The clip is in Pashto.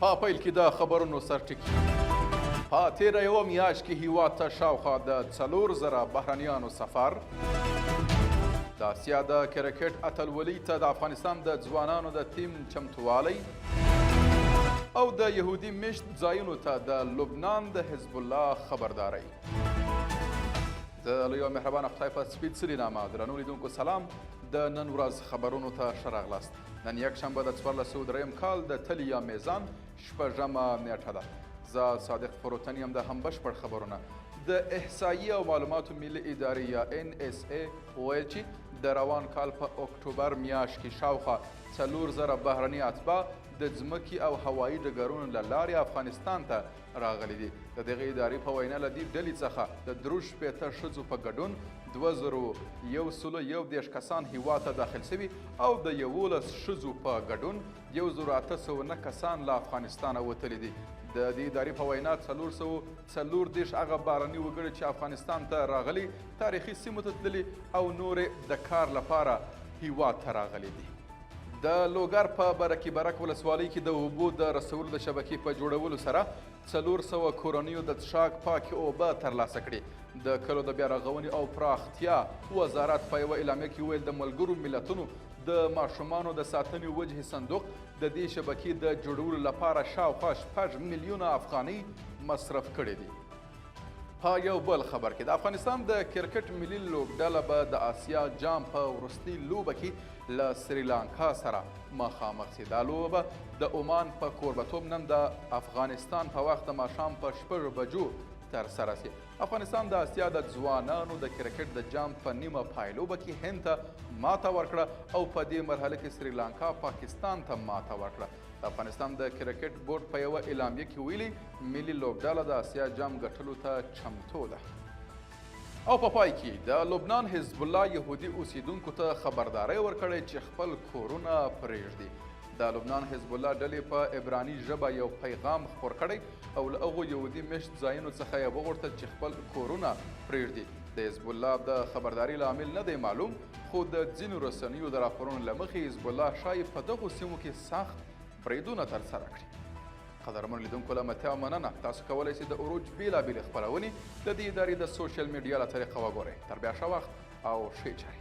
په پیل کې د خبرونو سرټکي په تېره یوه میاشت کې هیواد ته شاوخوا د 4000 بهرنیانو سفر، د اسیا د کرکټ اتلولۍ ته د افغانستان د ځوانانو د ټیم چمتووالی او د یهودي مشت ځایونو ته د لبنان د حزب الله خبرداری. د لوی او مهربانه خدای په سپېڅلي نامه درنو لیدونکو سلام. د نن ورځ خبرونو ته ښه راغلاست. نن یکشنبه د 1403 کال د تلې یا میزان شپږمه نیټه ده. زه صادق فروتني یم. د هم بشپړ خبرونه د احصایې او معلوماتو ملي ادارې یا NSA وویل چې د روان کال په اکتوبر میاشت کې شاوخوا 4000 بهرني اتباع د ځمکې او هوایي ډګرونو له لارې افغانستان ته راغلي دي. د دغې ادارې په وینا له دې ډلې څخه د 63 ښځو په ګډون 2111 کسان هیواد ته داخل شوي او د 11 ښځو په ګډون 1809 کسان له افغانستانه وتلي دي. د دې ادارې په وینا 440 هغه بهرني وګړي چې افغانستان ته راغلي تاریخي سیمو ته تللي او نورې د کار لپاره هیواد ته راغلي دي. د لوګر په برکي برک ولسوالۍ کې د اوبو د رسولو د شبکې په جوړولو سره 400 کورنیو د څښاک پاکې اوبه ترلاسه کړي. د کلو د بیا رغونې او پراختیا وزارت په یوه اعلامیه کې ویل د ملګرو ملتونو د ماشومانو د ساتنې وجهې صندوق د دې شبکې د جوړولو لپاره شاوخوا 6 میلیونه افغانۍ مصرف کړي دي. په یو بل خبر کې د افغانستان د کرکټ ملي لوبډله به د آسیا جام په وروستۍ لوبه کې له سریلانکا سره مخامخ سي. دا لوبه د عمان په کوربتوب نن د افغانستان په وخت د ماښام په 6 بجو ترسره سي. افغانستان د آسیا د ځوانانو د کرکټ د جام په نیمه پایلوبه کې هند ته ماته ورکړه او په دې مرحله کې سریلانکا پاکستان ته ماته ورکړه. د افغانستان د کرکټ بورډ په یوه اعلامیه کې ویلي ملي لوبډله د آسیا جام ګټلو ته چمتو ده. او په پای کې د لبنان حزب الله یهودي اوسیدونکو ته خبرداری ورکړی چې خپل کورونه پرېږدي. د لبنان حزب الله ډلې په عبراني ژبه یو پیغام خپور کړی او له هغو یهودي مشت ځایونو څخه یې وغوښتل چې خپل کورونه پرېږدي. د حزب الله د خبرداري لامل نه دی معلوم، خو د ځینو رسنیو د راپورونو له مخې حزب الله ښایي په دغو سیمو کې سخت بریدونه ترسره کړي. قدرمنو لیدونکو له متیا مننه. تاسو کولی شئ د عروج بېلابېلې خپرونې د دې ادارې د سوشل میډیا له طریقه وګورئ. تر بیا ښه وخت او ښې چارې.